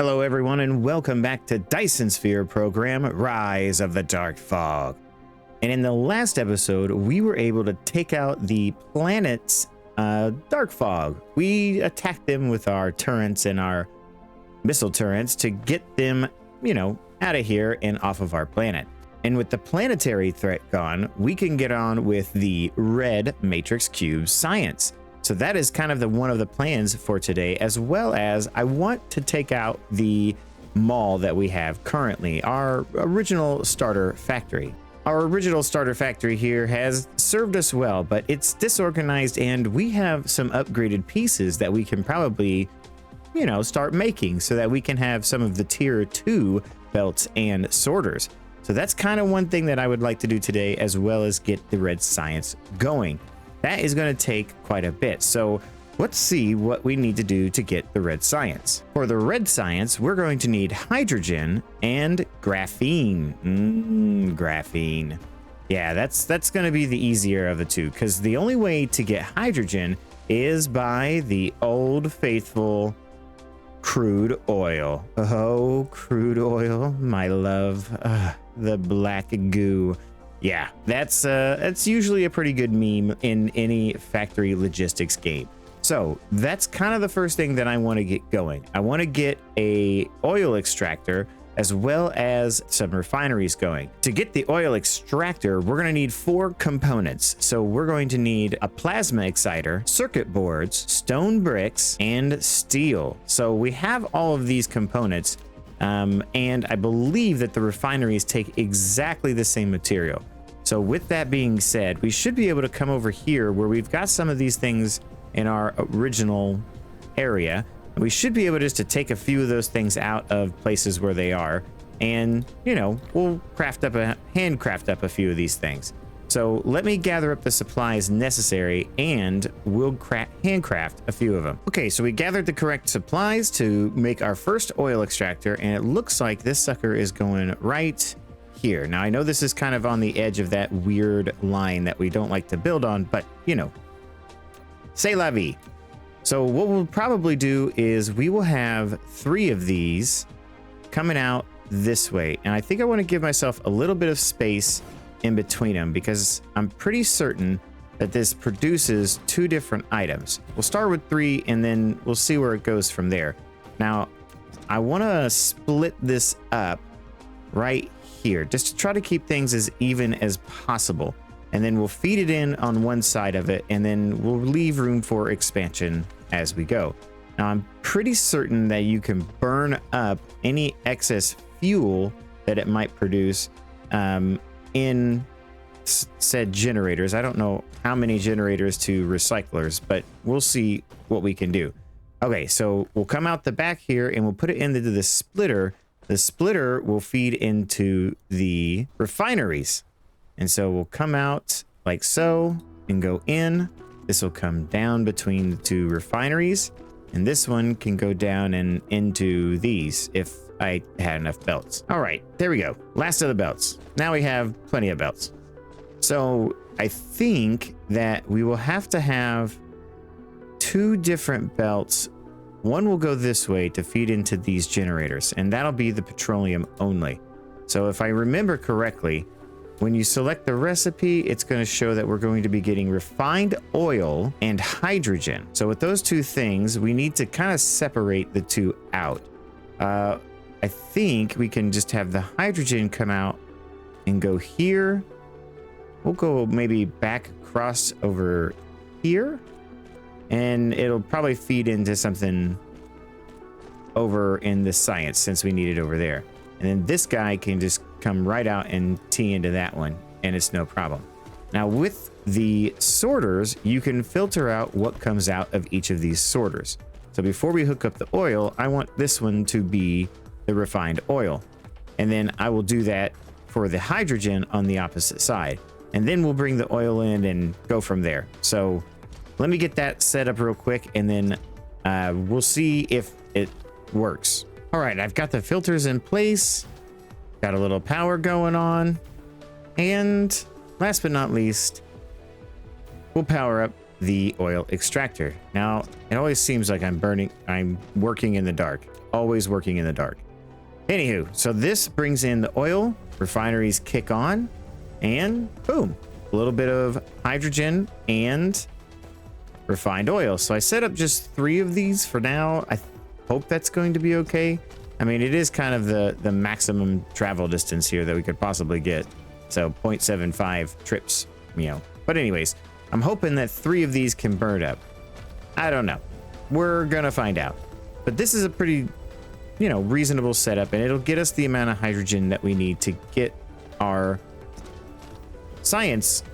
Hello everyone and welcome back to Dyson Sphere Program, Rise of the Dark Fog. And in the last episode, we were able to take out the planet's dark fog. We attacked them with our turrets and our missile turrets to get them, out of here and off of our planet. And with the planetary threat gone, we can get on with the red matrix cube science. So that is kind of one of the plans for today, as well as I want to take out the mall that we have currently, our original starter factory. Our original starter factory here has served us well, but it's disorganized and we have some upgraded pieces that we can probably, start making so that we can have some of the tier 2 belts and sorters. So that's kind of one thing that I would like to do today, as well as get the red science going. That is going to take quite a bit. So let's see what we need to do to get the red science. For the red science, we're going to need hydrogen and graphene. Graphene. Yeah, that's going to be the easier of the two, because the only way to get hydrogen is by the old faithful crude oil. Oh, crude oil, my love. The black goo. Yeah, that's usually a pretty good meme in any factory logistics game. So that's kind of the first thing that I want to get going. I want to get a oil extractor as well as some refineries going. To get the oil extractor, we're going to need 4 components. So we're going to need a plasma exciter, circuit boards, stone bricks, and steel. So we have all of these components. And I believe that the refineries take exactly the same material. So with that being said, we should be able to come over here where we've got some of these things in our original area. And we should be able just to take a few of those things out of places where they are. And, we'll handcraft up a few of these things. So let me gather up the supplies necessary and we'll handcraft a few of them. Okay, so we gathered the correct supplies to make our first oil extractor, and it looks like this sucker is going right here. Now, I know this is kind of on the edge of that weird line that we don't like to build on, but c'est la vie. So what we'll probably do is we will have 3 of these coming out this way. And I think I want to give myself a little bit of space in between them, because I'm pretty certain that this produces 2 different items. We'll start with 3 and then we'll see where it goes from there. Now, I want to split this up right here just to try to keep things as even as possible. And then we'll feed it in on one side of it, and then we'll leave room for expansion as we go. Now, I'm pretty certain that you can burn up any excess fuel that it might produce in said generators. I don't know how many generators to recyclers, but we'll see what we can do. Okay, so we'll come out the back here and we'll put it into the splitter. The splitter will feed into the refineries. And so we'll come out like so and go in. This will come down between the 2 refineries, and this one can go down and into these if I had enough belts. All right, there we go. Last of the belts. Now we have plenty of belts. So I think that we will have to have 2 different belts. One will go this way to feed into these generators, and that'll be the petroleum only. So if I remember correctly, when you select the recipe, it's going to show that we're going to be getting refined oil and hydrogen. So with those 2 things, we need to kind of separate the 2 out. I think we can just have the hydrogen come out and go here. We'll go maybe back across over here, and it'll probably feed into something over in the science since we need it over there. And then this guy can just come right out and tee into that one, and it's no problem. Now with the sorters, you can filter out what comes out of each of these sorters. So before we hook up the oil, I want this one to be the refined oil. And then I will do that for the hydrogen on the opposite side. And then we'll bring the oil in and go from there. So let me get that set up real quick, and then we'll see if it works. All right, I've got the filters in place, got a little power going on, and last but not least, we'll power up the oil extractor. Now, it always seems like I'm working in the dark. always working in the dark. Anywho, so this brings in the oil, refineries kick on, and boom, a little bit of hydrogen and refined oil. So I set up just 3 of these for now. I hope that's going to be okay. I mean, it is kind of the maximum travel distance here that we could possibly get. So 0.75 trips, you know. But anyways, I'm hoping that 3 of these can burn up. I don't know. We're gonna find out. But this is a pretty, you know, reasonable setup, and it'll get us the amount of hydrogen that we need to get our science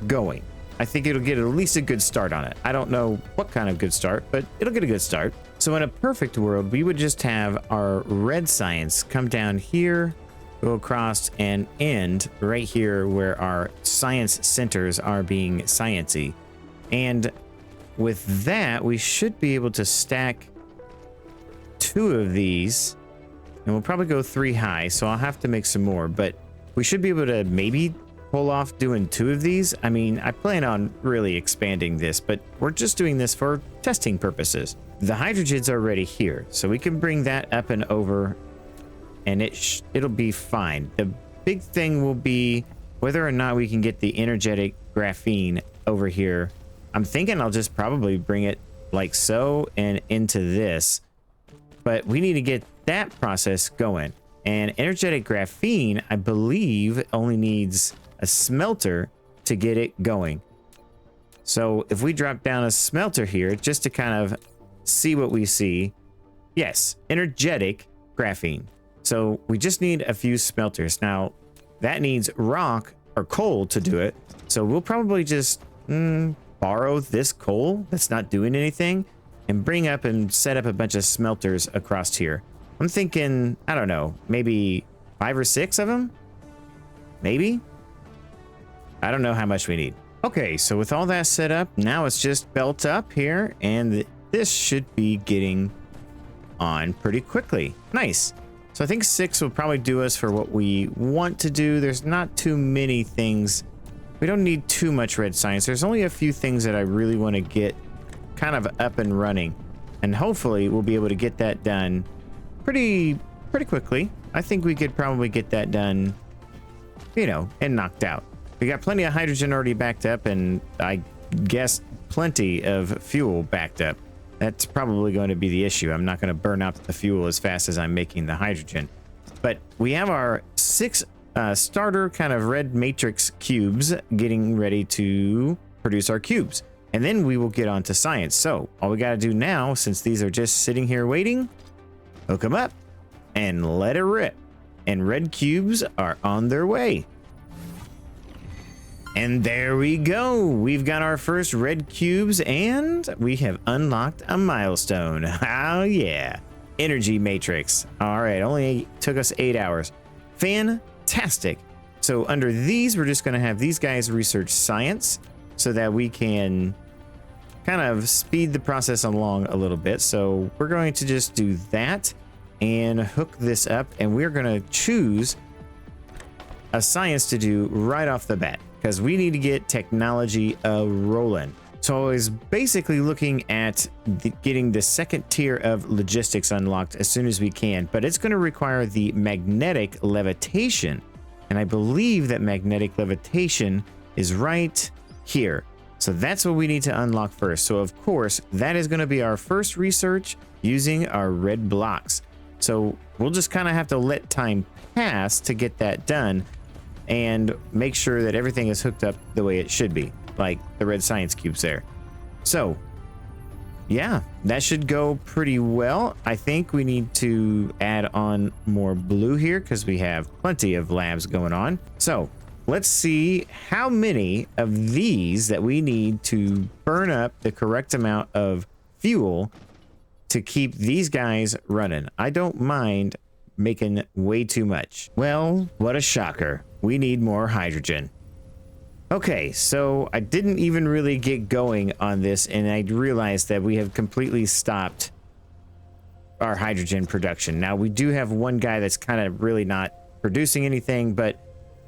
going. I think it'll get at least a good start on it. I don't know what kind of good start, but it'll get a good start. So in a perfect world, we would just have our red science come down here, go across and end right here where our science centers are being sciencey. And with that, we should be able to stack 2 of these, and we'll probably go 3 high, so I'll have to make some more, but we should be able to maybe pull off doing 2 of these. I mean, I plan on really expanding this, but we're just doing this for testing purposes. The hydrogen's already here, so we can bring that up and over, and it'll be fine. The big thing will be whether or not we can get the energetic graphene over here. I'm thinking I'll just probably bring it like so and into this, but we need to get that process going. And energetic graphene, I believe, only needs a smelter to get it going. So if we drop down a smelter here just to kind of see what we see, yes, energetic graphene. So we just need a few smelters. Now that needs rock or coal to do it. So we'll probably just borrow this coal that's not doing anything and bring up and set up a bunch of smelters across here. I'm thinking, I don't know, maybe 5 or 6 of them? Maybe? I don't know how much we need. Okay, so with all that set up, now it's just belt up here, and this should be getting on pretty quickly. Nice. So I think 6 will probably do us for what we want to do. There's not too many things. We don't need too much red science. There's only a few things that I really want to get kind of up and running, and hopefully we'll be able to get that done pretty quickly. I think we could probably get that done, you know, and knocked out. We got plenty of hydrogen already backed up, and I guess plenty of fuel backed up. That's probably going to be the issue. I'm not going to burn out the fuel as fast as I'm making the hydrogen. But we have our 6 starter kind of red matrix cubes getting ready to produce our cubes. And then we will get on to science. So all we got to do now, since these are just sitting here waiting, hook them up and let it rip. And red cubes are on their way. And there we go. We've got our first red cubes, and we have unlocked a milestone. Oh yeah. Energy matrix. All right, only took us 8 hours. Fantastic. So under these, we're just going to have these guys research science so that we can kind of speed the process along a little bit. So we're going to just do that and hook this up, and we're going to choose a science to do right off the bat, because we need to get technology rolling. So I was basically looking at getting the second tier of logistics unlocked as soon as we can, but it's going to require the magnetic levitation. And I believe that magnetic levitation is right here. So that's what we need to unlock first. So of course, that is going to be our first research using our red blocks. So we'll just kind of have to let time pass to get that done and make sure that everything is hooked up the way it should be, like the red science cubes there. So yeah, that should go pretty well. I think we need to add on more blue here because we have plenty of labs going on. So let's see how many of these that we need to burn up the correct amount of fuel to keep these guys running. I don't mind making way too much. Well, what a shocker. We need more hydrogen. Okay, so I didn't even really get going on this, and I realized that we have completely stopped our hydrogen production. Now, we do have one guy that's kind of really not producing anything, but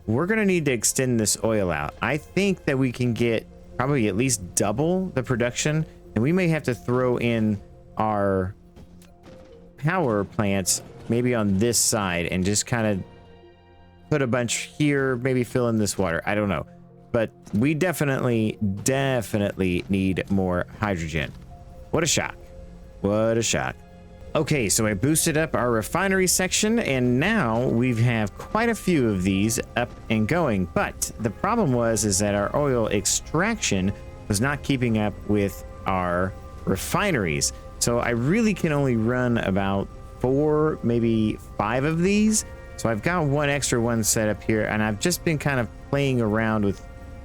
we're going to need to extend this oil out. I think that we can get probably at least double the production, and we may have to throw in our power plants maybe on this side and just kind of put a bunch here, maybe fill in this water. I don't know. But we definitely need more hydrogen. What a shock. What a shock. Okay, so I boosted up our refinery section, and now we have quite a few of these up and going. But the problem is that our oil extraction was not keeping up with our refineries. So I really can only run about 4, maybe 5 of these. So I've got one extra one set up here, and I've just been kind of playing around with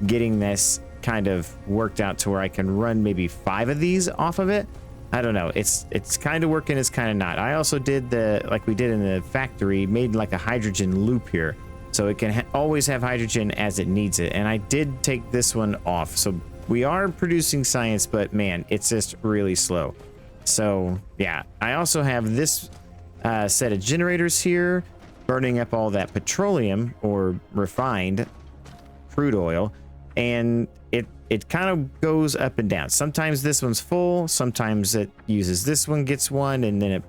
getting this kind of worked out to where I can run maybe 5 of these off of it. I don't know. It's kind of working, it's kind of not. I also did like we did in the factory, made like a hydrogen loop here. So it can always have hydrogen as it needs it. And I did take this one off. So we are producing science, but man, it's just really slow. So yeah, I also have this set of generators here, burning up all that petroleum or refined crude oil. And it kind of goes up and down. Sometimes this one's full, sometimes it uses this one, gets one, and then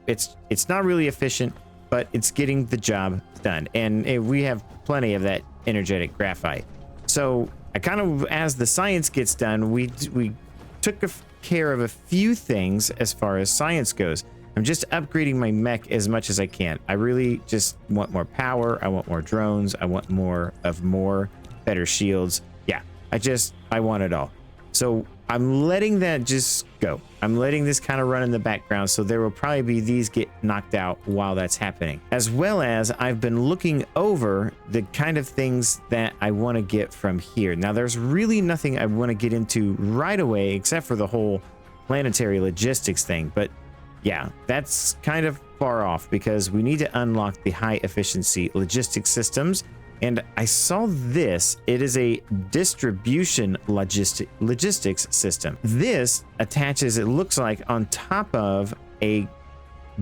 it's not really efficient, but it's getting the job done. And we have plenty of that energetic graphite. So I kind of, as the science gets done, we took care of a few things as far as science goes. I'm just upgrading my mech as much as I can. I really just want more power. I want more drones. I want more, better shields. Yeah, I want it all. So I'm letting that just go. I'm letting this kind of run in the background. So there will probably be these get knocked out while that's happening. As well as I've been looking over the kind of things that I want to get from here. Now there's really nothing I want to get into right away except for the whole planetary logistics thing. But yeah, that's kind of far off because we need to unlock the high efficiency logistics systems. And I saw this. It is a distribution logistics system. This attaches, it looks like, on top of a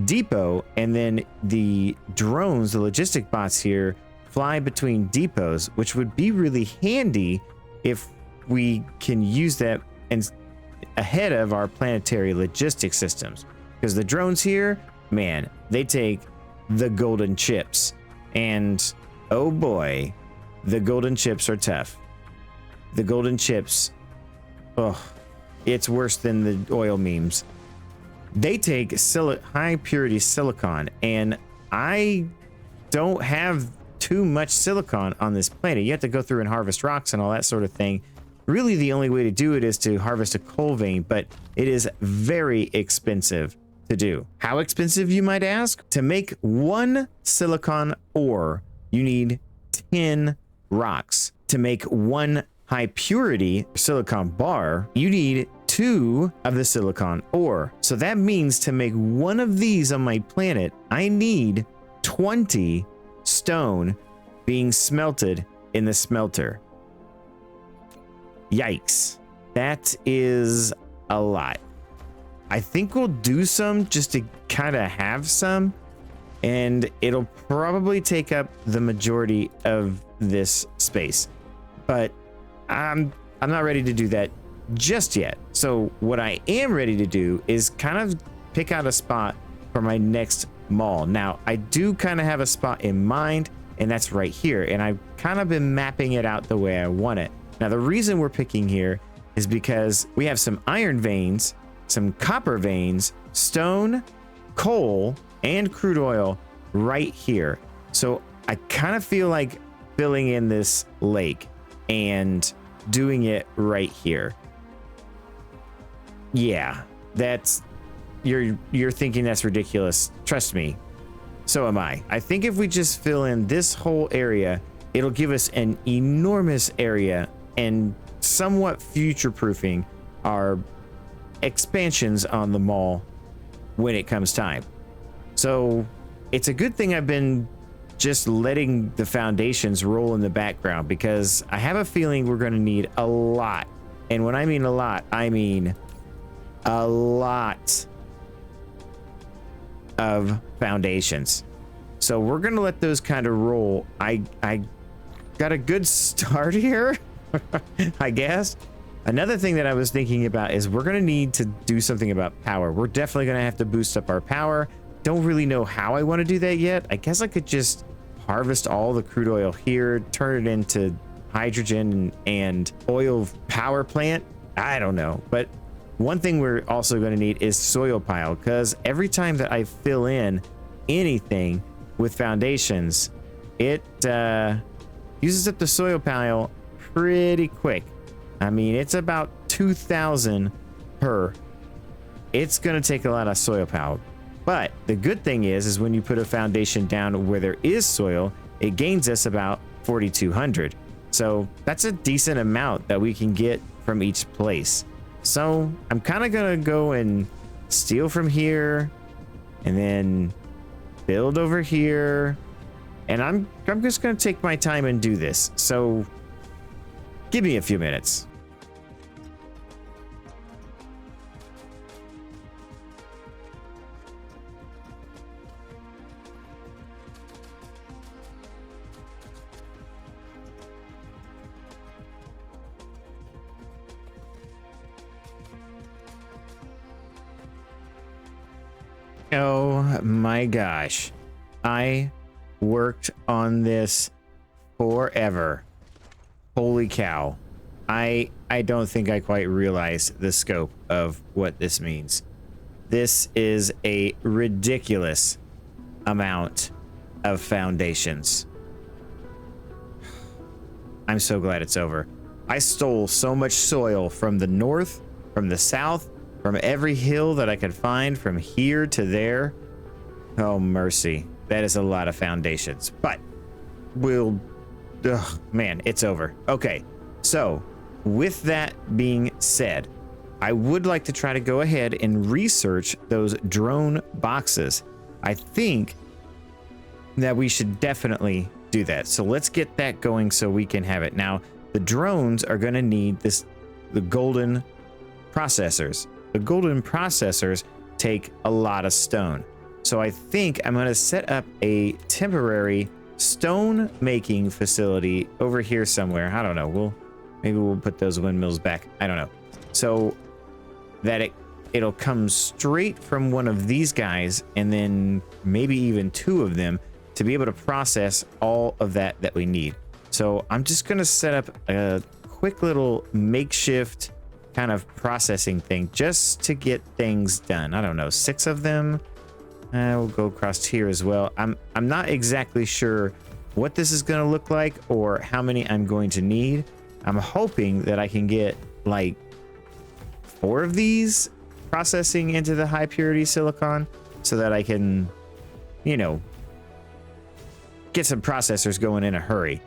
depot, and then the drones, the logistic bots here, fly between depots, which would be really handy if we can use that and ahead of our planetary logistics systems. Because the drones here, man, they take the golden chips, and oh boy, the golden chips are tough. The golden chips, oh, it's worse than the oil memes. They take high purity silicon, and I don't have too much silicon on this planet. You have to go through and harvest rocks and all that sort of thing. Really, the only way to do it is to harvest a coal vein, but it is very expensive to do. How expensive, you might ask? To make 1 silicon ore, you need 10 rocks. To make 1 high purity silicon bar, you need 2 of the silicon ore. So that means to make 1 of these on my planet, I need 20 stone being smelted in the smelter. Yikes. That is a lot. I think we'll do some just to kind of have some, and it'll probably take up the majority of this space, but I'm not ready to do that just yet. So what I am ready to do is kind of pick out a spot for my next mall. Now I do kind of have a spot in mind, and that's right here, and I've kind of been mapping it out the way I want it. Now the reason we're picking here is because we have some iron veins, some copper veins, stone, coal, and crude oil right here. So I kind of feel like filling in this lake and doing it right here. Yeah, that's, you're thinking that's ridiculous. Trust me, so am I. I think if we just fill in this whole area, it'll give us an enormous area and somewhat future-proofing our expansions on the mall when it comes time. So it's a good thing I've been just letting the foundations roll in the background, because I have a feeling we're going to need a lot. And when I mean a lot, I mean a lot of foundations. So we're going to let those kind of roll. I got a good start here, I guess. Another thing that I was thinking about is we're going to need to do something about power. We're definitely going to have to boost up our power. Don't really know how I want to do that yet. I guess I could just harvest all the crude oil here, turn it into hydrogen and oil power plant. I don't know. But one thing we're also going to need is soil pile, because every time that I fill in anything with foundations, it uses up the soil pile pretty quick. I mean, it's about 2,000 per. It's going to take a lot of soil pile. But the good thing is when you put a foundation down where there is soil, it gains us about 4,200. So that's a decent amount that we can get from each place. So I'm kind of going to go and steal from here and then build over here. And I'm just going to take my time and do this. So give me a few minutes. Oh my gosh. I worked on this forever. Holy cow. I don't think I quite realize the scope of what this means. This is a ridiculous amount of foundations. I'm so glad it's over. I stole so much soil from the north, from the south, from every hill that I could find, from here to there. Oh, mercy. That is a lot of foundations. But we'll... Ugh, man, it's over. Okay, so with that being said, I would like to try to go ahead and research those drone boxes. I think that we should definitely do that. So let's get that going so we can have it. Now, the drones are going to need the golden processors. The golden processors take a lot of stone. So I think I'm going to set up a temporary stone making facility over here somewhere. I don't know. Maybe we'll put those windmills back. I don't know. So that it'll come straight from one of these guys, and then maybe even two of them, to be able to process all of that we need. So I'm just going to set up a quick little makeshift kind of processing thing just to get things done. I don't know, 6 of them. We'll go across here as well. I'm not exactly sure what this is going to look like or how many I'm going to need. I'm hoping that I can get like 4 of these processing into the high purity silicon so that I can, you know, get some processors going in a hurry.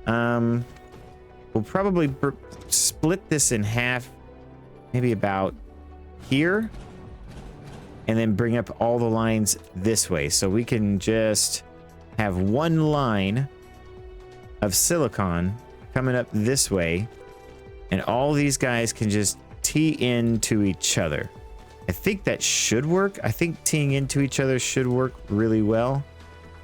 We'll probably split this in half, maybe about here, and then bring up all the lines this way. So we can just have one line of silicon coming up this way, and all these guys can just tee into each other. I think that should work. I think teeing into each other should work really well.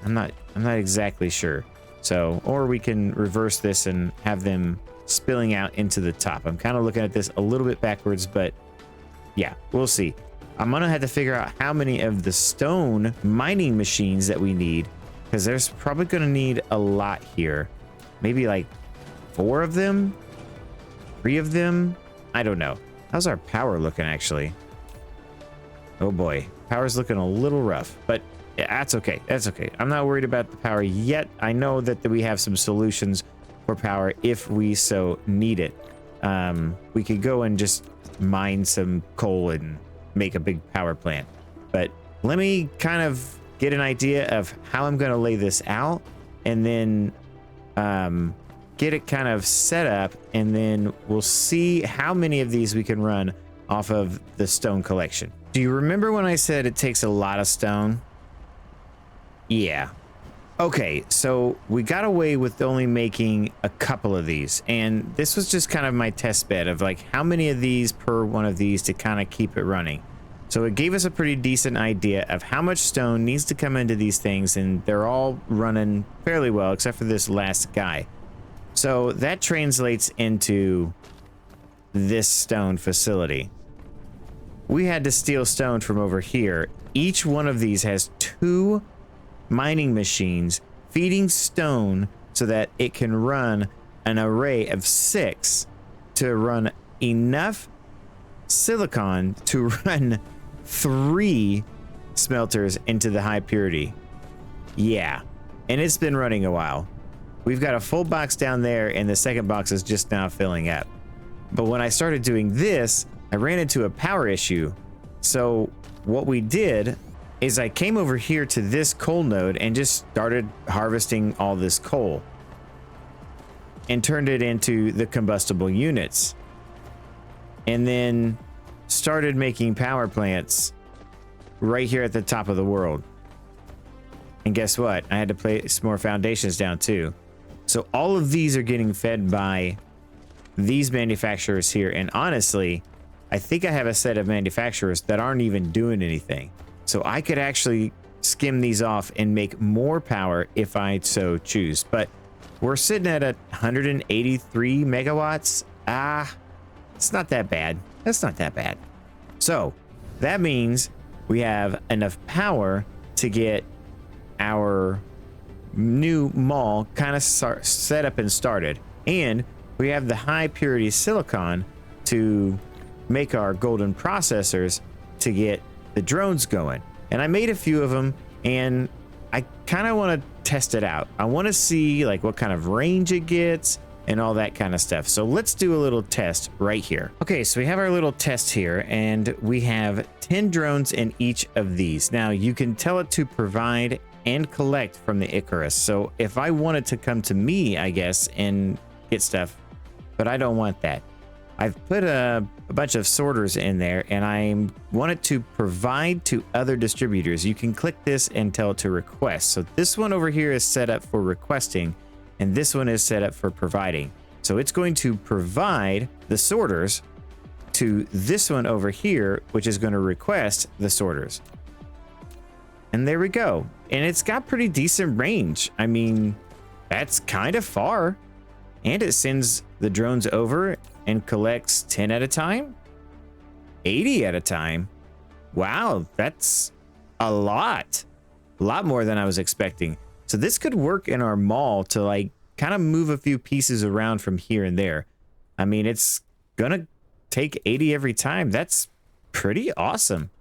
I'm not exactly sure. So, or we can reverse this and have them spilling out into the top. I'm kind of looking at this a little bit backwards, but yeah, we'll see. I'm gonna have to figure out how many of the stone mining machines that we need, because there's probably gonna need a lot here. Maybe like 4 of them, 3 of them. I don't know. How's our power looking actually? Oh boy, power's looking a little rough, but yeah, that's okay. That's okay. I'm not worried about the power yet. I know that we have some solutions for power if we so need it. We could go and just mine some coal and make a big power plant. But let me kind of get an idea of how I'm going to lay this out, and then get it kind of set up, and then we'll see how many of these we can run off of the stone collection. Do you remember when I said it takes a lot of stone? Yeah. Okay, so we got away with only making a couple of these, and this was just kind of my test bed of like how many of these per one of these to kind of keep it running. So it gave us a pretty decent idea of how much stone needs to come into these things, and they're all running fairly well except for this last guy. So that translates into this stone facility. We had to steal stone from over here. Each one of these has 2 mining machines feeding stone so that it can run an array of 6 to run enough silicon to run 3 smelters into the high purity. Yeah, and it's been running a while. We've got a full box down there and the second box is just now filling up. But when I started doing this, I ran into a power issue. So what we did is I came over here to this coal node and just started harvesting all this coal and turned it into the combustible units. And then started making power plants right here at the top of the world. And guess what? I had to place more foundations down too. So all of these are getting fed by these manufacturers here. And honestly, I think I have a set of manufacturers that aren't even doing anything. So I could actually skim these off and make more power if I so choose. But we're sitting at 183 megawatts. It's not that bad. That's not that bad. So that means we have enough power to get our new mall kind of set up and started. And we have the high purity silicon to make our golden processors to get the drones going. And I made a few of them and I kind of want to test it out. I want to see like what kind of range it gets and all that kind of stuff. So let's do a little test right here. Okay, so we have our little test here and we have 10 drones in each of these. Now you can tell it to provide and collect from the Icarus. So if I wanted to come to me, I guess, and get stuff, but I don't want that. I've put a bunch of sorters in there and I want it to provide to other distributors. You can click this and tell it to request. So this one over here is set up for requesting and this one is set up for providing. So it's going to provide the sorters to this one over here, which is going to request the sorters. And there we go. And it's got pretty decent range. I mean, that's kind of far. And it sends the drones over and collects 10 at a time, 80 at a time. Wow, that's a lot more than I was expecting. So this could work in our mall to like kind of move a few pieces around from here and there. I mean, it's gonna take 80 every time. That's pretty awesome.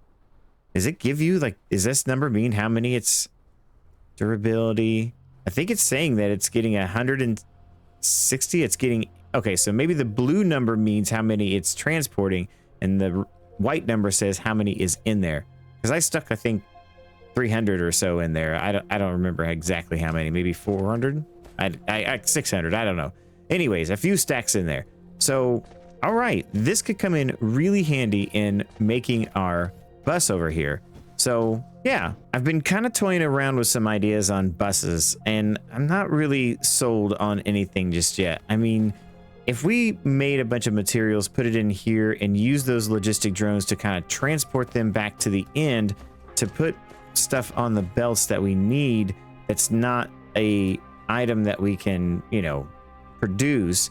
Does it give you like, does this number mean how many it's durability? I think it's saying that it's getting 160. It's getting, okay, so maybe the blue number means how many it's transporting and the white number says how many is in there. Because I stuck, I think, 300 or so in there. I don't remember exactly how many, maybe 400? I 600, I don't know. Anyways, a few stacks in there. So, all right, this could come in really handy in making our bus over here. So yeah, I've been kind of toying around with some ideas on buses and I'm not really sold on anything just yet. I mean, if we made a bunch of materials, put it in here and use those logistic drones to kind of transport them back to the end to put stuff on the belts that we need, that's not a item that we can, you know, produce.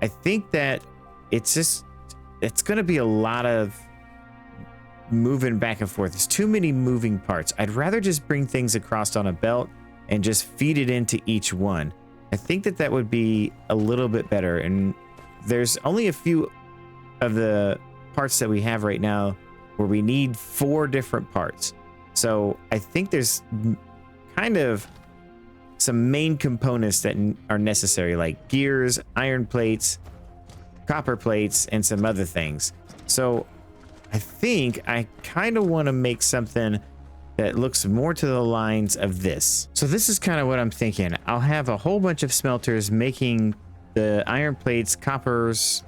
I think that it's going to be a lot of moving back and forth. There's too many moving parts. I'd rather just bring things across on a belt and just feed it into each one. I think that that would be a little bit better. And there's only a few of the parts that we have right now where we need 4 different parts. So I think there's kind of some main components that are necessary, like gears, iron plates, copper plates, and some other things. So I think I kind of want to make something that looks more to the lines of this. So this is kind of what I'm thinking. I'll have a whole bunch of smelters making the iron plates, coppers,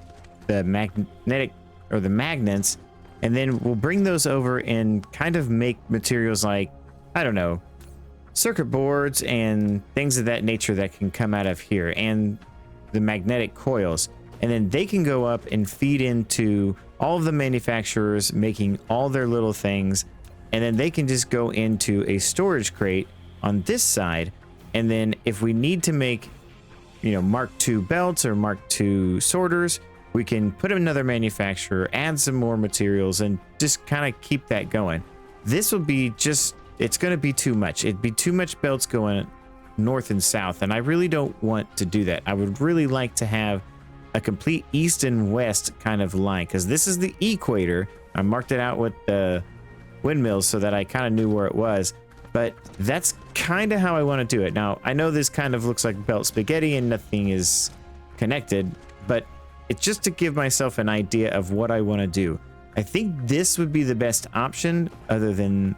the magnetic or the magnets, and then we'll bring those over and kind of make materials like, I don't know, circuit boards and things of that nature that can come out of here, and the magnetic coils. And then they can go up and feed into all of the manufacturers making all their little things. And then they can just go into a storage crate on this side. And then if we need to make, you know, Mark II belts or Mark II sorters, we can put another manufacturer, add some more materials, and just kind of keep that going. This will be just, it's going to be too much. It'd be too much belts going north and south, and I really don't want to do that. I would really like to have a complete east and west kind of line, because this is the equator. I marked it out with the windmills so that I kind of knew where it was, but that's kind of how I want to do it. Now, I know this kind of looks like belt spaghetti and nothing is connected, but it's just to give myself an idea of what I want to do. I think this would be the best option other than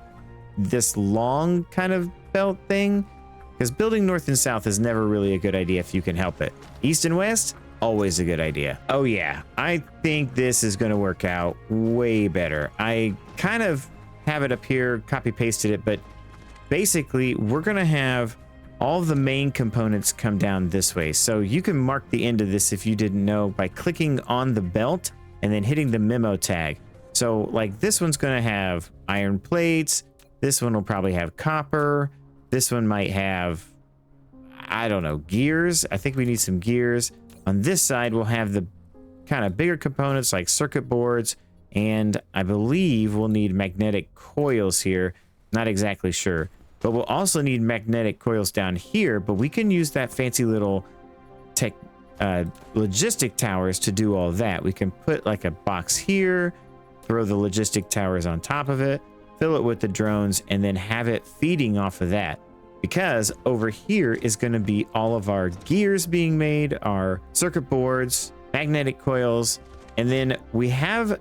this long kind of belt thing, because building north and south is never really a good idea if you can help it. East and west, always a good idea. Oh yeah, I think this is going to work out way better. I kind of have it up here, copy pasted it, but basically we're going to have all the main components come down this way. So you can mark the end of this if you didn't know by clicking on the belt and then hitting the memo tag. So like this one's going to have iron plates. This one will probably have copper. This one might have, I don't know, gears. I think we need some gears. On this side, we'll have the kind of bigger components like circuit boards. And I believe we'll need magnetic coils here. Not exactly sure. But we'll also need magnetic coils down here, but we can use that fancy little logistic towers to do all that. We can put like a box here, throw the logistic towers on top of it, fill it with the drones, and then have it feeding off of that. Because over here is going to be all of our gears being made, our circuit boards, magnetic coils, and then we have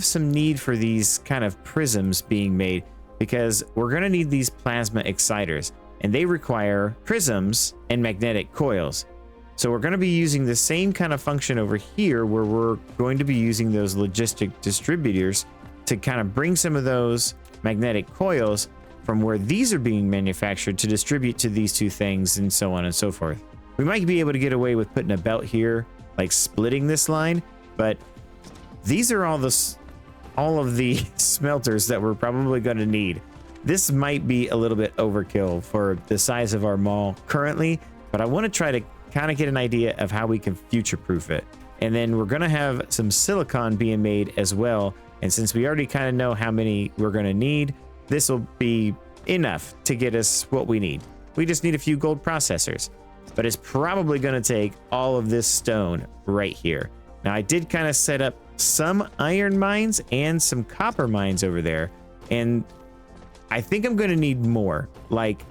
some need for these kind of prisms being made, because we're going to need these plasma exciters, and they require prisms and magnetic coils. So we're going to be using the same kind of function over here, where we're going to be using those logistic distributors to kind of bring some of those magnetic coils from where these are being manufactured to distribute to these two things, and so on and so forth. We might be able to get away with putting a belt here, like splitting this line, but these are all of the smelters that we're probably going to need. This might be a little bit overkill for the size of our mall currently, but I want to try to kind of get an idea of how we can future-proof it. And then we're going to have some silicone being made as well. And since we already kind of know how many we're going to need, this will be enough to get us what we need. We just need a few gold processors, but it's probably going to take all of this stone right here. Now, I did kind of set up some iron mines and some copper mines over there, and I think I'm going to need more, like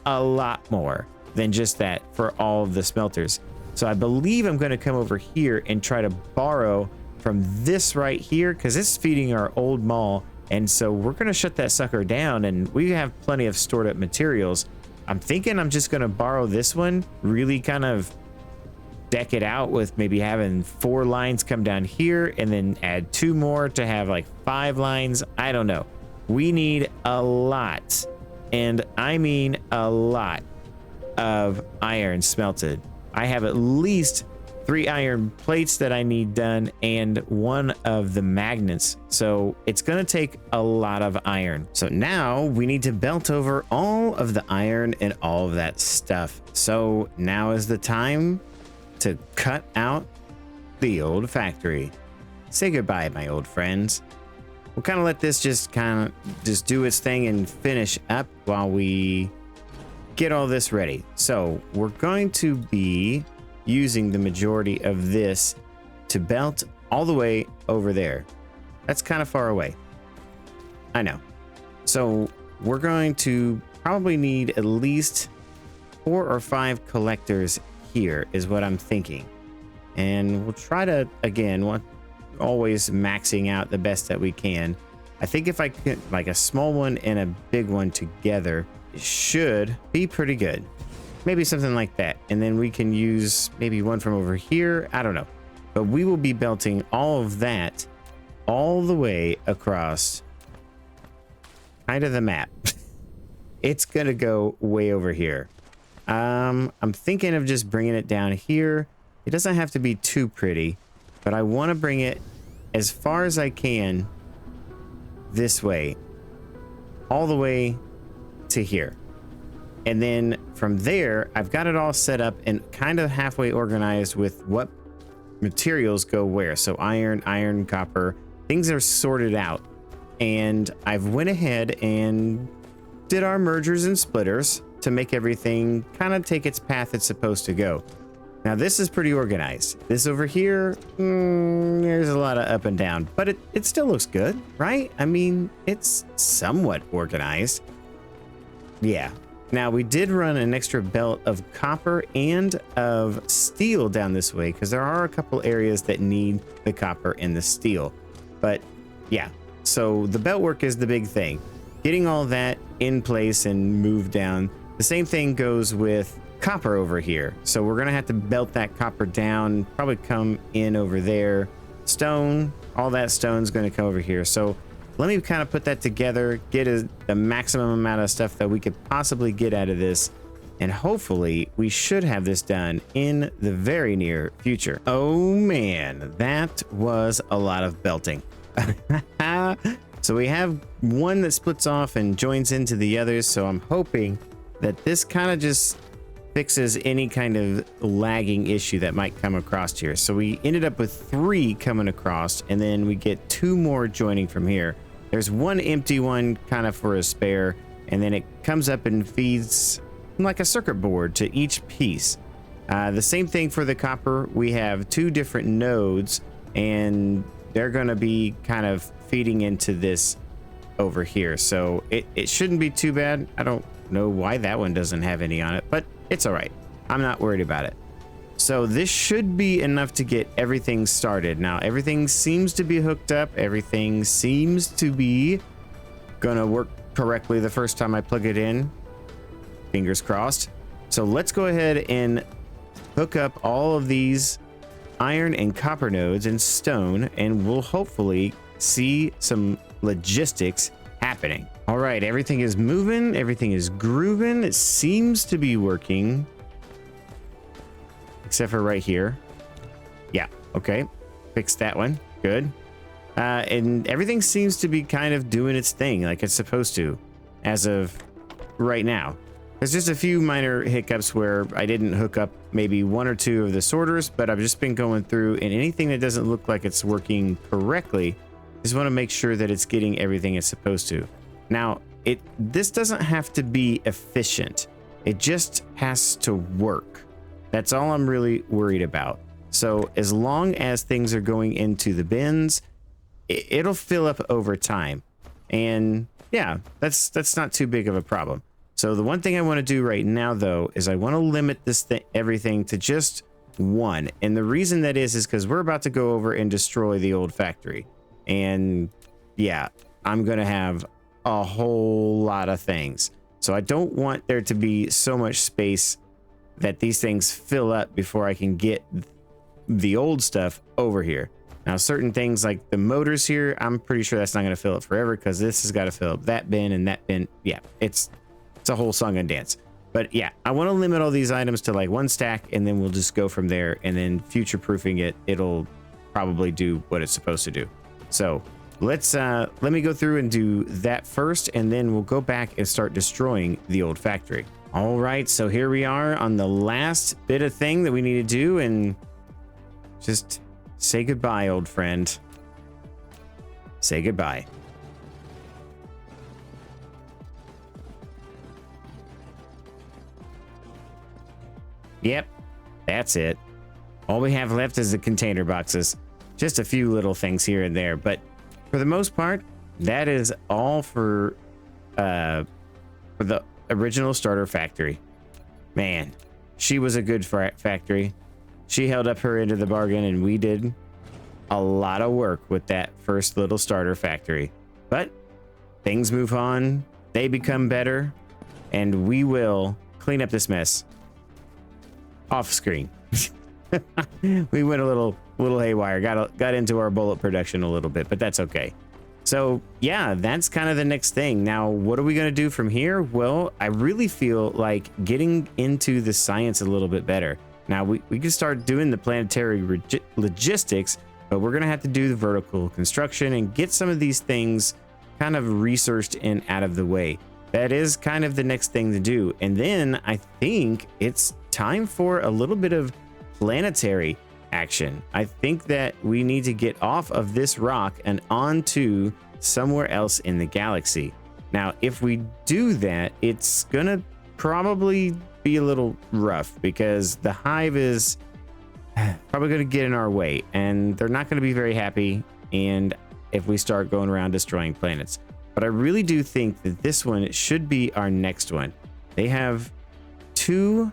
a lot more than just that for all of the smelters. So I believe I'm going to come over here and try to borrow from this right here, because it's feeding our old mall, and so we're going to shut that sucker down, and we have plenty of stored up materials. I'm thinking I'm just going to borrow this one, really kind of deck it out with maybe having 4 lines come down here and then add 2 more to have like 5 lines. I don't know. We need a lot, and I mean a lot, of iron smelted. I have at least 3 iron plates that I need done and 1 of the magnets. So it's going to take a lot of iron. So now we need to belt over all of the iron and all of that stuff. So now is the time to cut out the old factory. Say goodbye, my old friends. We'll kind of let this just do its thing and finish up while we get all this ready. So we're going to be using the majority of this to belt all the way over there. That's kind of far away, I know. So we're going to probably need at least 4 or 5 collectors here is what I'm thinking. And we'll try to, again, always maxing out the best that we can. I think if I get like a small one and a big one together, it should be pretty good. Maybe something like that. And then we can use maybe one from over here. I don't know. But we will be belting all of that all the way across kind of the map. It's going to go way over here. I'm thinking of just bringing it down here. It doesn't have to be too pretty, but I want to bring it as far as I can this way, all the way to here. And then from there, I've got it all set up and kind of halfway organized with what materials go where. So iron, copper, things are sorted out. And I've went ahead and did our mergers and splitters to make everything kind of take its path it's supposed to go. Now this is pretty organized. This over here, there's a lot of up and down, but it still looks good, right? I mean, it's somewhat organized. Yeah. Now we did run an extra belt of copper and of steel down this way because there are a couple areas that need the copper and the steel. But yeah, so the belt work is the big thing. Getting all that in place and moved down. The same thing goes with copper over here. So we're gonna have to belt that copper down, probably come in over there. Stone, all that stone's gonna come over here. So let me kind of put that together, get the maximum amount of stuff that we could possibly get out of this, and hopefully we should have this done in the very near future. Oh man, that was a lot of belting. So we have one that splits off and joins into the others, so I'm hoping that this kind of just fixes any kind of lagging issue that might come across here. So we ended up with 3 coming across, and then we get 2 more joining from here. There's one empty one kind of for a spare, and then it comes up and feeds like a circuit board to each piece. The same thing for the copper. We have 2 different nodes, and they're going to be kind of feeding into this over here. So it shouldn't be too bad. I don't know why that one doesn't have any on it, but it's all right. I'm not worried about it. So this should be enough to get everything started. Now everything seems to be hooked up. Everything seems to be gonna work correctly the first time I plug it in. Fingers crossed. So let's go ahead and hook up all of these iron and copper nodes and stone, and we'll hopefully see some logistics happening. All right, everything is moving, everything is grooving. It seems to be working, except for right here. Yeah, okay, fixed that one, good. And everything seems to be kind of doing its thing like it's supposed to as of right now. There's just a few minor hiccups where I didn't hook up maybe 1 or 2 of the sorters, but I've just been going through, and anything that doesn't look like it's working correctly, just want to make sure that it's getting everything it's supposed to. Now, this doesn't have to be efficient. It just has to work. That's all I'm really worried about. So as long as things are going into the bins, it'll fill up over time. And yeah, that's not too big of a problem. So the one thing I want to do right now, though, is I want to limit this everything to just 1. And the reason that is because we're about to go over and destroy the old factory. And yeah, I'm going to have a whole lot of things. So I don't want there to be so much space that these things fill up before I can get the old stuff over here. Now, certain things like the motors here, I'm pretty sure that's not going to fill up forever because this has got to fill up that bin and that bin. Yeah, it's a whole song and dance. But yeah, I want to limit all these items to like 1 stack, and then we'll just go from there, and then future proofing it, it'll probably do what it's supposed to do. So let's let me go through and do that first, and then we'll go back and start destroying the old factory. All right, so here we are on the last bit of thing that we need to do, and just say goodbye, old friend. Say goodbye. Yep, that's it. All we have left is the container boxes. Just a few little things here and there, but for the most part, that is all for the original starter factory. Man, she was a good factory. She held up her end of the bargain, and we did a lot of work with that first little starter factory. But things move on, they become better, and we will clean up this mess off screen. We went a little haywire, got into our bullet production a little bit, but that's okay. So yeah, that's kind of the next thing. Now, what are we going to do from here? Well, I really feel like getting into the science a little bit better. Now we can start doing the planetary logistics, but we're going to have to do the vertical construction and get some of these things kind of researched and out of the way. That is kind of the next thing to do. And then I think it's time for a little bit of planetary. action. I think that we need to get off of this rock and onto somewhere else in the galaxy. Now, if we do that, it's gonna probably be a little rough because the hive is probably going to get in our way and they're not going to be very happy. And if we start going around destroying planets, but I really do think that this one should be our next one. They have two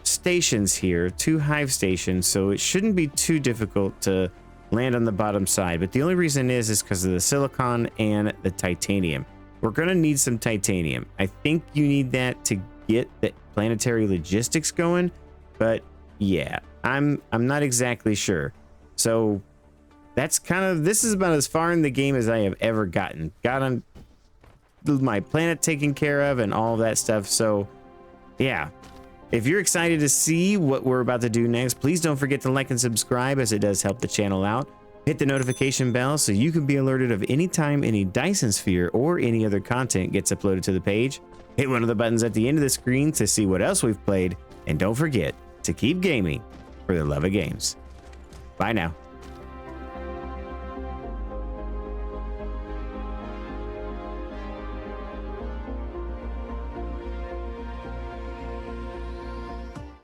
stations here, two hive stations, so it shouldn't be too difficult to land on the bottom side. But the only reason is because of the silicon and the titanium. We're going to need some titanium. I think you need that to get the planetary logistics going, but yeah, I'm not exactly sure. So that's this is about as far in the game as I have ever gotten. Got on my planet taken care of and all that stuff. So yeah, if you're excited to see what we're about to do next, please don't forget to like and subscribe, as it does help the channel out. Hit the notification bell so you can be alerted of any time any Dyson Sphere or any other content gets uploaded to the page. Hit one of the buttons at the end of the screen to see what else we've played, and don't forget to keep gaming for the love of games. Bye now.